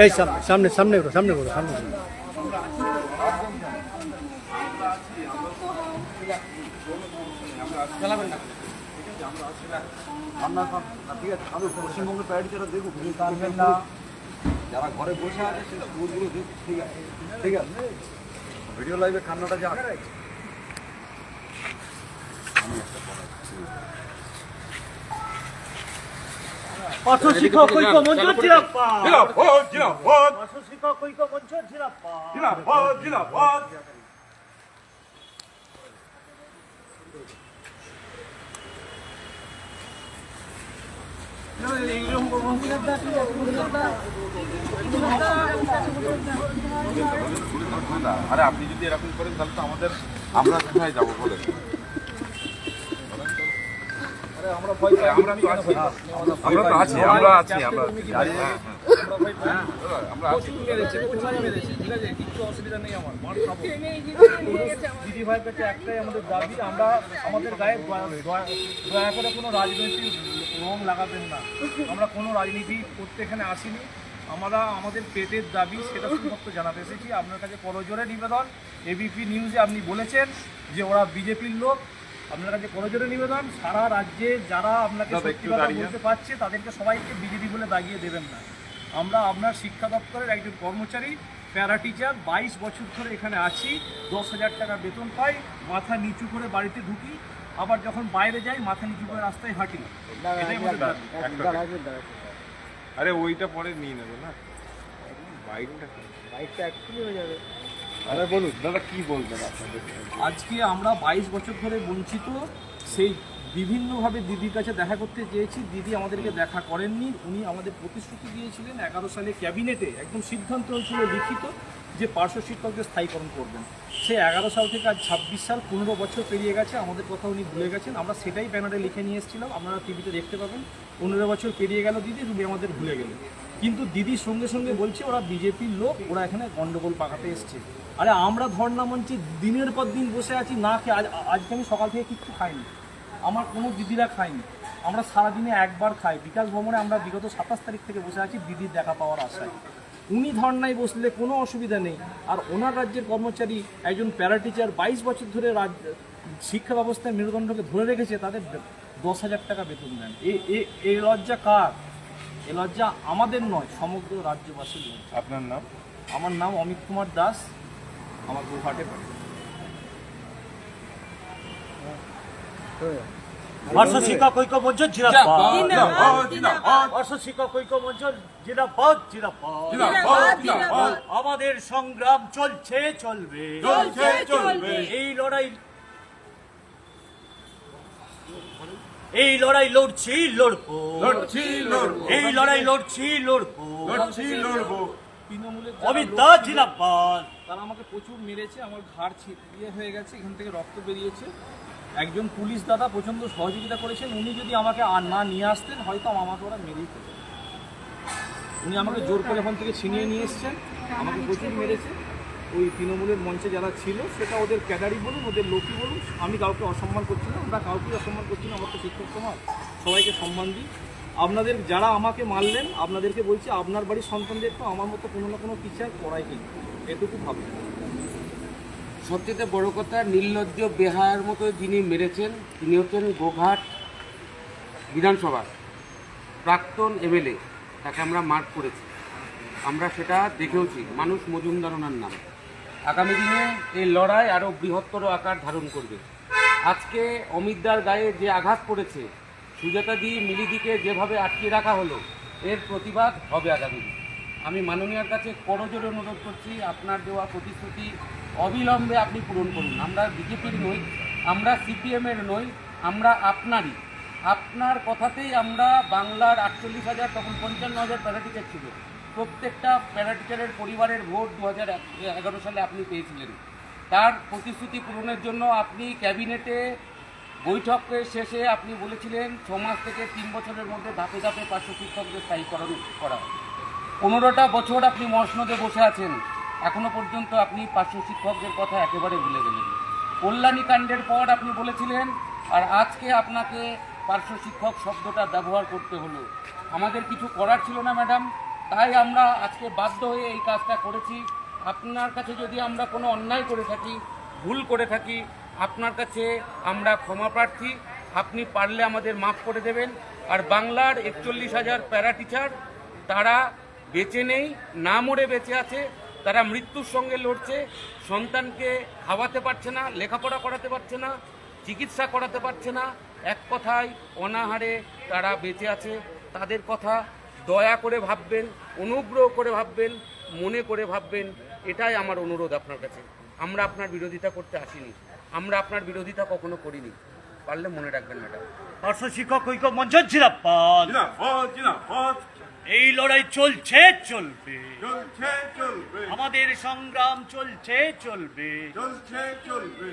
এই সামনে সামনে করো সামনে করো সামনে করো। ঠিক আছে, আমি পশ্চিমবঙ্গের প্যারাডিচাররা দেখুক, যারা ঘরে বসে আছে সেটা খবরগুলো দেখুক। ঠিক আছে, ঠিক আছে, ভিডিও লাইভে কান্নাটা যাক। পার্শ্ব শিক্ষক ঐক্য মঞ্চ জিরাপ্পাদ, পার্শ্ব শিক্ষক ঐক্য মঞ্চ জিরাপ্পাদ। আরে আপনি যদি এরকম করেন তাহলে তো আমরা কোথায় যাবো বলে? দিদিভাইয়ের কাছে একটাই আমাদের দাবি, আমরা আমাদের গায়ে দয়া করে কোনো রাজনৈতিক রং লাগাবেন না। আমরা কোনো রাজনীতি করতে এখানে আসিনি। আমরা আমাদের পেটের দাবি সেটা শুধুমাত্র জানাতে এসেছি। আপনার কাছে করজোরে নিবেদন, এবিপি নিউজে আপনি বলেছেন যে ওরা বিজেপির লোক। আপনার কাছে করজোরে নিবেদন, সারা রাজ্যে যারা আপনাকে সত্যি কথা বলতে পারছে তাদেরকে সবাইকে বিজেপি বলে দাগিয়ে দেবেন না। আমরা আপনার শিক্ষা দপ্তরের একজন কর্মচারী, প্যারা টিচার, 22 বছর ধরে এখানে আছি, 10,000 টাকা বেতন পাই, মাথা নিচু করে বাড়িতে ঢুকি, আবার যখন বাইরে যাই মাথা নিচু করে রাস্তায় হাঁটি। এটাই আমাদের দাবি। আরে ওইটা পরে নিয়ে নেবে না, বাইকটা অ্যাকচুয়ালি হয়ে যাবে। আরে বলুন দাদা, কি বলবেন আপনাদের? আজকে আমরা 22 বছর ধরে বঞ্চিত, সেই বিভিন্নভাবে দিদির কাছে দেখা করতে চেয়েছি, দিদি আমাদেরকে দেখা করেননি। উনি আমাদের প্রতিশ্রুতি দিয়েছিলেন 11 সালে ক্যাবিনেটে একদম সিদ্ধান্ত হয়েছিল লিখিত যে পার্শ্ব শিক্ষকদের স্থায়ীকরণ করবেন। সে 11 সাল থেকে আজ 26 সাল, 15 বছর পেরিয়ে গেছে, আমাদের কথা উনি ভুলে গেছেন। আমরা সেটাই ব্যানারে লিখে নিয়ে এসেছিলাম, আপনারা টিভিতে দেখতে পাবেন। 15 বছর পেরিয়ে গেল দিদি, তুমি আমাদের ভুলে গেলে। কিন্তু দিদির সঙ্গে সঙ্গে বলছে ওরা বিজেপির লোক, ওরা এখানে গন্ডগোল পাকাতে এসছে। আরে আমরা ধর্ণা মঞ্চে দিনের পর দিন বসে আছি না খেয়ে। আজকে আমি সকাল থেকে কিচ্ছু খাইনি, আমার কোনো দিদিরা খায়নি। আমরা সারাদিনে একবার খাই। বিকাশ ভবনে আমরা বিগত 27 তারিখ থেকে বসে আছি দিদির দেখা পাওয়ার আশায়। উনি ধর্নায় বসলে কোনো অসুবিধা নেই। আর ওনার রাজ্যের কর্মচারী একজন প্যারা টিচার 22 বছর ধরে শিক্ষা ব্যবস্থায় মেরুদণ্ডকে ধরে রেখেছে, তাদের 10,000 টাকা বেতন দেন। এই লজ্জা কার? এ লজ্জা আমাদের নয়, সমগ্র রাজ্যবাসীর লজ্জা। আপনার নাম? আমার নাম অমিত কুমার দাস, আমার গুয়াহাটে বাড়ি। পার্শ্ব শিক্ষক ঐক্য মঞ্চ জিরাপ্পাদ, পার্শ্ব শিক্ষক ঐক্য মঞ্চ জিরাপ্পাদ, আমাদের সংগ্রাম চলছে, চলবে, এই লড়াই লড়ছি, লড়বো, এই লড়াই লড়ছি, লড়বো। অমিত দাস জিরাপ্পাদ। তারা আমাকে প্রচুর মেরেছে, আমার ঘাড় ছিটিয়ে হয়ে গেছে, এখান থেকে রক্ত বেরিয়েছে। একজন পুলিশ দাদা প্রচণ্ড সহযোগিতা করেছেন। উনি যদি আমাকে আর না নিয়ে আসতেন হয়তো আমাকে ওরা মেরেই ফেলত। উনি আমাকে জোর করে ওখান থেকে ছিনিয়ে নিয়ে এসছেন, আমাকে প্রচুর মেরেছে। ওই তৃণমূলের মঞ্চে যারা ছিল, সেটা ওদের ক্যাডারি বলুন, ওদের লোকই বলুন, আমি কাউকে অসম্মান করছি না, আমরা কাউকেই অসম্মান করছি না। আমার তো শিক্ষক সমাজ, সবাইকে সম্মান দিই। আপনাদের যারা আমাকে মারলেন, আপনাদেরকে বলছি আপনার বাড়ির সন্তানদের তো আমার মতো কোনো না কোনো টিচার পড়াই কিন্তু, এটুকু ভাববেন। সবচেয়ে বড় কথা, নির্লজ্জ বেহায়ার মতো যিনি মেরেছেন তিনি হচ্ছেন গোঘাট বিধানসভার প্রাক্তন এমএলএ। তাকে আমরা মার্ক করেছি, আমরা সেটা দেখেওছি, মানুষ মজুমদার ওনার নাম। আগামী দিনে এই লড়াই আরও বৃহত্তর আকার ধারণ করবে। আজকে অমিতদার গায়ে যে আঘাত পড়েছে, সুজাতাদি মিলিদিকে যেভাবে আটকে রাখা হলো, এর প্রতিবাদ হবে আগামী দিন। আমি মাননীয়ার কাছে করজোরে অনুরোধ করছি, আপনার দেওয়া প্রতিশ্রুতি অবিলম্বে আপনি পূরণ করুন। আমরা বিজেপির নই, আমরা সিপিএমের নই, আমরা আপনারই। আপনার কথাতেই আমরা বাংলার 48,000, তখন 55,000 প্যারাটিচার ছিল, প্রত্যেকটা প্যারাটিচারের পরিবারের ভোট 2011 সালে আপনি পেয়েছিলেন। তার প্রতিশ্রুতি পূরণের জন্য আপনি ক্যাবিনেটে বৈঠকের শেষে আপনি বলেছিলেন 6 মাস থেকে 3 বছরের মধ্যে ধাপে ধাপে পার্শ্ব শিক্ষকদের স্থায়ীকরণ করা। 15টা বছর আপনি মসনদে বসে আছেন, এখনো পর্যন্ত আপনি পার্শ্ব শিক্ষকদের কথা একেবারে ভুলে গেলেন। কল্যাণী কাণ্ডের পর আপনি বলেছিলেন, আর আজকে আপনাকে পার্শ্ব শিক্ষক শব্দটা ব্যবহার করতে হলো। আমাদের কিছু করার ছিল না ম্যাডাম, তাই আমরা আজকে বাধ্য হয়ে এই কাজটা করেছি। আপনার কাছে যদি আমরা কোনো অন্যায় করে থাকি, ভুল করে থাকি, আপনার কাছে আমরা ক্ষমা প্রার্থী। আপনি পারলে আমাদের মাফ করে দেবেন। আর বাংলার 41,000 প্যারা টিচার তারা বেঁচে নেই, না মরে বেঁচে আছে। তারা মৃত্যুর সঙ্গে লড়ছে, সন্তানকে খাওয়াতে পারছে না, লেখাপড়া করাতে পারছে না, চিকিৎসা করাতে পারছে না, এক কথায় অনাহারে তারা বেঁচে আছে। তাদের কথা দয়া করে ভাববেন, অনুগ্রহ করে ভাববেন, মনে করে ভাববেন। এটাই আমার অনুরোধ আপনার কাছে। আমরা আপনার বিরোধিতা করতে আসিনি, আমরা আপনার বিরোধিতা কখনো করিনি। পারলে মনে রাখবেন ম্যাডাম। পার্শ্ব শিক্ষক ঐক্য মঞ্চ জিরাপাদ, জিনাফত জিনাফত এই লড়াই চলছে চলবে, চলছে চলবে আমাদের সংগ্রাম চলছে চলবে। চলছে চলবে